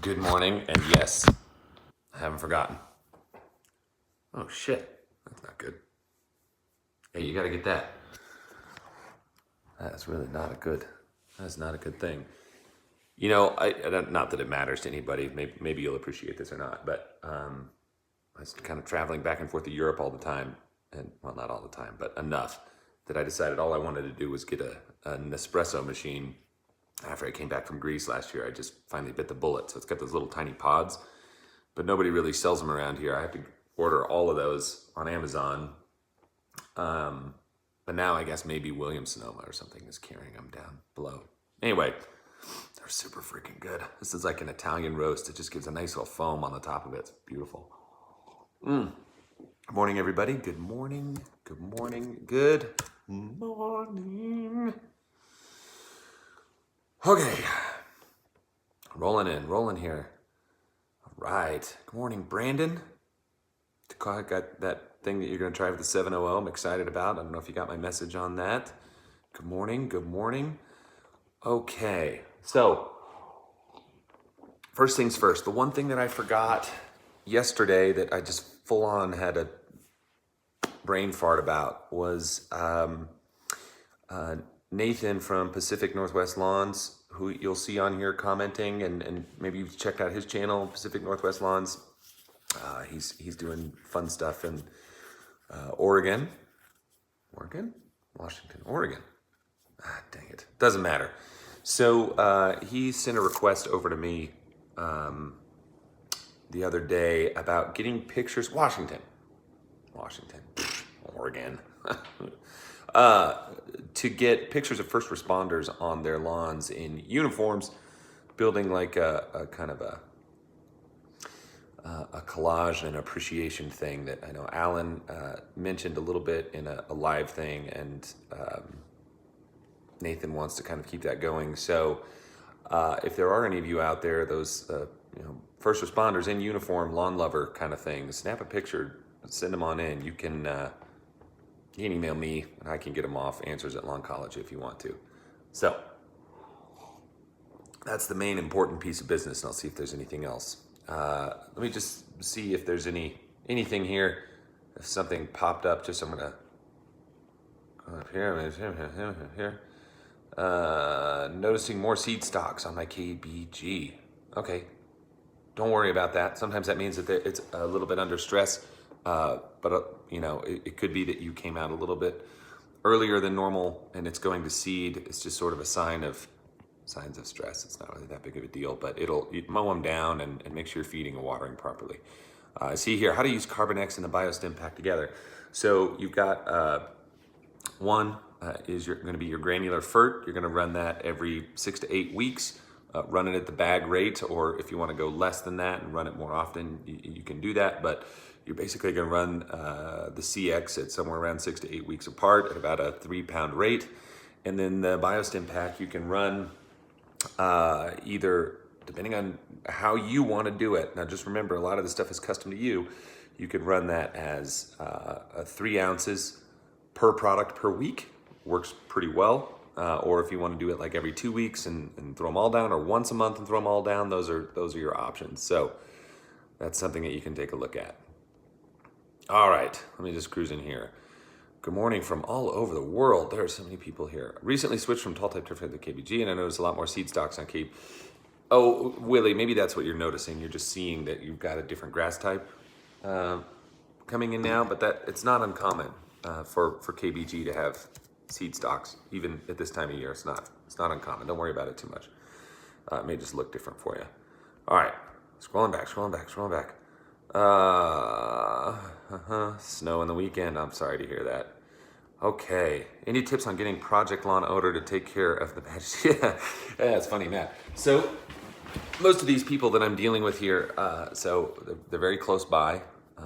Good morning, and yes, I haven't forgotten. Oh shit, that's not good. Hey, you gotta get that. That's really not a good. That's not a good thing. You know, not that it matters to anybody. Maybe you'll appreciate this or not, but I was kind of traveling back and forth to Europe all the time, and well, not all the time, but enough that I decided all I wanted to do was get an espresso machine. After I came back from Greece last year, I just finally bit the bullet. So it's got those little tiny pods, but nobody really sells them around here. I have to order all of those on Amazon. But now I guess maybe Williams Sonoma or something is carrying them down below. Anyway, they're super freaking good. This is like an Italian roast. It just gives a nice little foam on the top of it. It's beautiful. Good morning, everybody. Good morning. Good morning. Good morning. Okay. Rolling here. All right. Good morning, Brandon. I got that thing that you're going to try with the 700 I'm excited about. I don't know if you got my message on that. Good morning. Good morning. Okay. So, first things first. The one thing that I forgot yesterday that I just full on had a brain fart about was Nathan from Pacific Northwest Lawns, who you'll see on here commenting, and maybe you've checked out his channel, Pacific Northwest Lawns. He's doing fun stuff in Washington, Oregon. Dang it, doesn't matter. So he sent a request over to me the other day about getting pictures. Washington, Oregon. To get pictures of first responders on their lawns in uniforms, building like a kind of a collage and appreciation thing that I know Alan mentioned a little bit in a live thing, and Nathan wants to kind of keep that going. So if there are any of you out there, those first responders in uniform, lawn lover kind of thing, snap a picture, send them on in. You can email me and I can get them off answers@Lawn College if you want to. So that's the main important piece of business, and I'll see if there's anything else. Let me just see if there's anything here. If something popped up, just I'm gonna go up here. Noticing more seed stocks on my KBG. Okay, don't worry about that. Sometimes that means that it's a little bit under stress, but it could be that you came out a little bit earlier than normal and it's going to seed. It's just sort of a signs of stress. It's not really that big of a deal, but you mow them down and make sure you're feeding and watering properly. See here, how to use Carbonex and the BioStim pack together. So you've got one is going to be your granular FERT. You're going to run that every 6 to 8 weeks. Run it at the bag rate, or if you want to go less than that and run it more often, you can do that. But you're basically going to run the CX at somewhere around 6 to 8 weeks apart at about a 3-pound rate. And then the BioStim pack you can run either depending on how you want to do it. Now just remember, a lot of the stuff is custom to you. You could run that as 3 ounces per product per week. Works pretty well. Or if you want to do it like every 2 weeks and throw them all down, or once a month and throw them all down, those are your options. So that's something that you can take a look at. All right, let me just cruise in here. Good morning from all over the world. There are so many people here. Recently switched from tall type turf to KBG, and I noticed a lot more seed stocks on Cape. Oh, Willie, maybe that's what you're noticing. You're just seeing that you've got a different grass type coming in now, but it's not uncommon for KBG to have seed stocks, even at this time of year. It's not uncommon. Don't worry about it too much. It may just look different for you. All right, scrolling back. Snow in the weekend. I'm sorry to hear that. Okay, any tips on getting Project Lawn Odor to take care of the bad? Yeah, it's funny, Matt. So most of these people that I'm dealing with here, so they're very close by,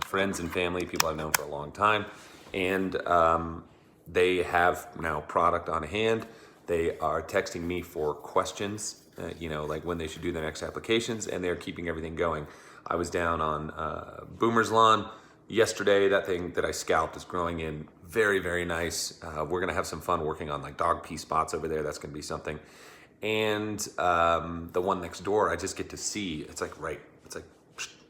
friends and family, people I've known for a long time, and they have now product on hand. They are texting me for questions, like when they should do their next applications, and they're keeping everything going. I was down on Boomer's lawn yesterday. That thing that I scalped is growing in very, very nice. We're gonna have some fun working on like dog pee spots over there. That's gonna be something. And the one next door, I just get to see. It's like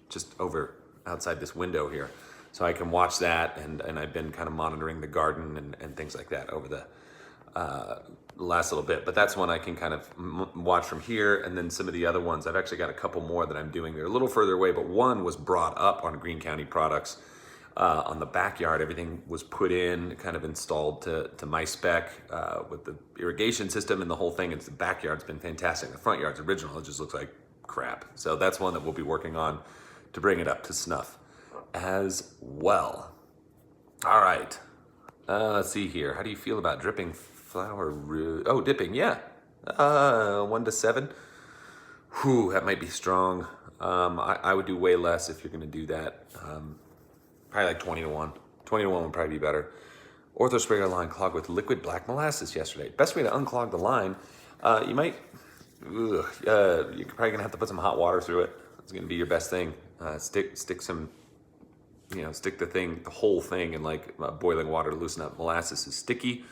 just over outside this window here, so I can watch that. And I've been kind of monitoring the garden and things like that over the last little bit. But that's one I can kind of watch from here. And then some of the other ones, I've actually got a couple more that I'm doing. They're a little further away, but one was brought up on Greene County Products. On the backyard, everything was put in, kind of installed to my spec with the irrigation system and the whole thing. The backyard's been fantastic. The front yard's original. It just looks like crap. So that's one that we'll be working on to bring it up to snuff as well. All right. Let's see here. How do you feel about dripping flour? Oh, dipping. Yeah. 1 to 7. Whew, that might be strong. I would do way less if you're going to do that. Probably like 20 to 1. 20 to 1 would probably be better. Ortho sprayer line clogged with liquid black molasses yesterday. Best way to unclog the line, you might, you're probably gonna have to put some hot water through it. It's gonna be your best thing. Stick some, stick the whole thing in like boiling water to loosen up. Molasses is sticky.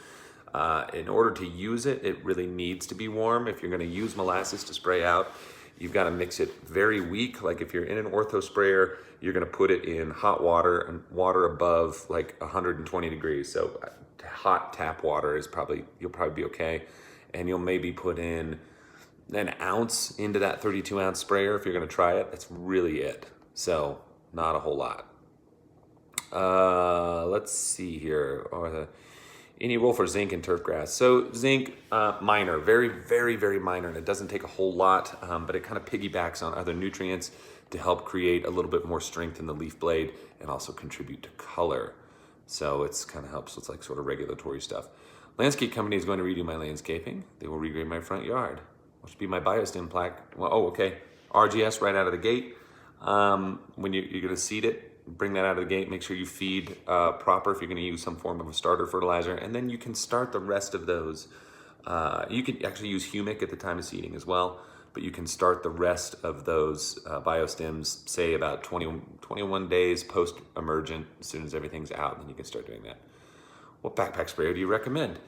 In order to use it, it really needs to be warm. If you're gonna use molasses to spray out, you've got to mix it very weak. Like if you're in an ortho sprayer, you're going to put it in hot water and water above like 120 degrees. So hot tap water is you'll probably be okay. And you'll maybe put in an ounce into that 32 ounce sprayer if you're going to try it. That's really it. So not a whole lot. Let's see here. Any role for zinc and turf grass? So zinc, minor, very, very, very minor, and it doesn't take a whole lot, but it kind of piggybacks on other nutrients to help create a little bit more strength in the leaf blade and also contribute to color. So it's kind of helps with like sort of regulatory stuff. Landscape company is going to redo my landscaping. They will regrade my front yard, which should be my biostim plaque. Well, okay, RGS right out of the gate. When you're going to seed it, bring that out of the gate. Make sure you feed proper if you're going to use some form of a starter fertilizer, and then you can start the rest of those. You can actually use humic at the time of seeding as well, but you can start the rest of those biostims, say about 21 days post-emergent, as soon as everything's out, and then you can start doing that. What backpack sprayer do you recommend?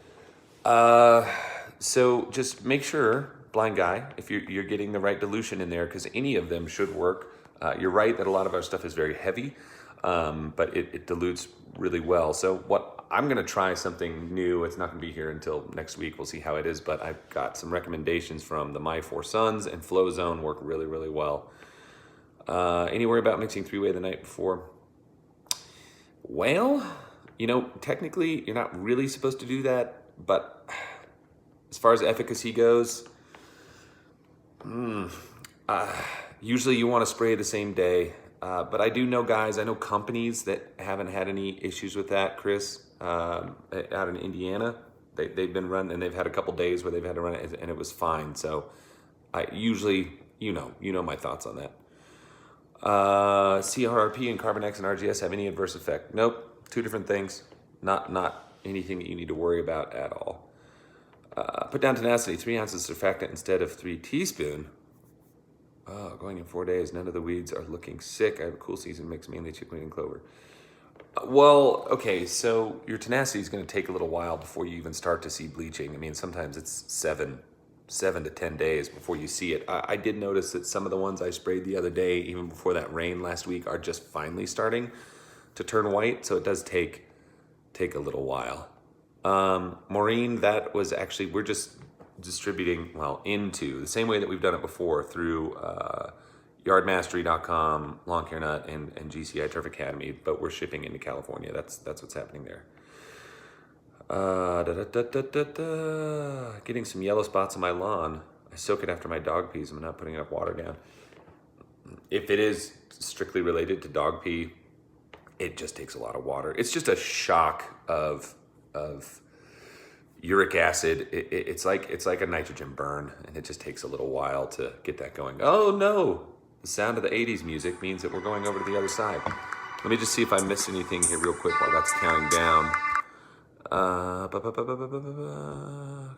So just make sure, blind guy, if you're getting the right dilution in there, because any of them should work. You're right that a lot of our stuff is very heavy, but it dilutes really well. So I'm going to try something new. It's not going to be here until next week. We'll see how it is, but I've got some recommendations from the My Four Sons and Flow Zone work really, really well. Any worry about mixing three-way the night before? Well, technically you're not really supposed to do that, but as far as efficacy goes, usually you want to spray the same day, but I do know guys, I know companies that haven't had any issues with that, Chris, out in Indiana. They've been running, and they've had a couple days where they've had to run it, and it was fine. So I usually, my thoughts on that. CRRP and Carbonex and RGS have any adverse effect? Nope, two different things. Not anything that you need to worry about at all. Put down tenacity, 3 ounces surfactant instead of 3 teaspoons. Oh, going in 4 days, none of the weeds are looking sick. I have a cool season mix, mainly chickweed and clover. Well, okay, so your tenacity is going to take a little while before you even start to see bleaching. I mean, sometimes it's 7 to 10 days before you see it. I did notice that some of the ones I sprayed the other day, even before that rain last week, are just finally starting to turn white. So it does take a little while. Maureen, that was actually, we're just distributing, into the same way that we've done it before through yardmastery.com, Lawn Care Nut, and GCI Turf Academy, but we're shipping into California. That's what's happening there. Getting some yellow spots on my lawn. I soak it after my dog pees. I'm not putting enough water down. If it is strictly related to dog pee, it just takes a lot of water. It's just a shock of uric acid. It's like a nitrogen burn, and it just takes a little while to get that going. Oh no, the sound of the 80s music means that we're going over to the other side. Let me just see if I missed anything here real quick while that's counting down.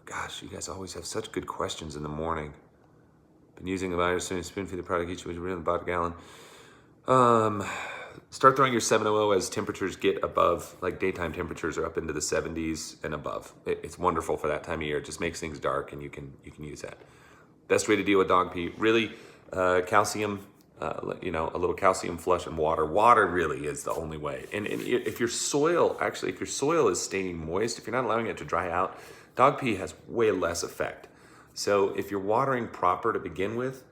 Gosh, you guys always have such good questions in the morning. Been using the virus spoon feed the product each week, really about a gallon. start throwing your 700 as temperatures get above, like daytime temperatures are up into the 70s and above. It's wonderful for that time of year. It just makes things dark, and you can use that. Best way to deal with dog pee, really, calcium. A little calcium flush and water. Water really is the only way. And if your soil is staying moist, if you're not allowing it to dry out, dog pee has way less effect. So if you're watering proper to begin with,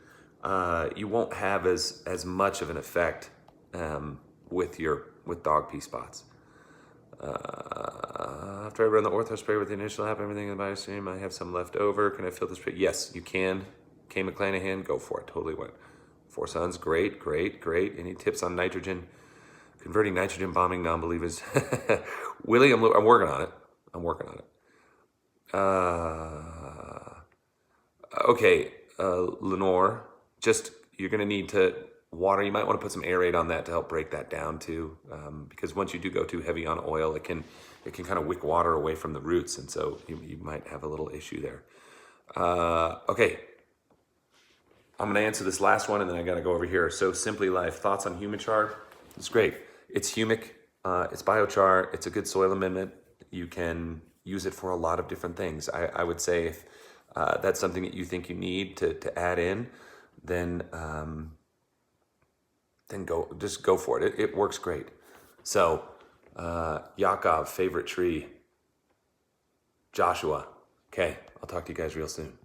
you won't have as much of an effect with dog pee spots. After I run the ortho spray with the initial app, everything in the biostream, I have some left over. Can I fill this spray? Yes, you can. K. McClanahan, go for it. Totally went. Four Sons, great. Any tips on nitrogen? Converting nitrogen bombing non-believers. Willie, I'm working on it. Okay, Lenore, just you're gonna need to water. You might want to put some aerate on that to help break that down too, because once you do go too heavy on oil, it can kind of wick water away from the roots, and so you might have a little issue there. Okay. I'm going to answer this last one, and then I got to go over here. So Simply Life, thoughts on Humichar? It's great. It's humic. It's biochar. It's a good soil amendment. You can use it for a lot of different things. I would say if that's something that you think you need to add in, then just go for it. It works great. So Yakov, favorite tree. Joshua. Okay, I'll talk to you guys real soon.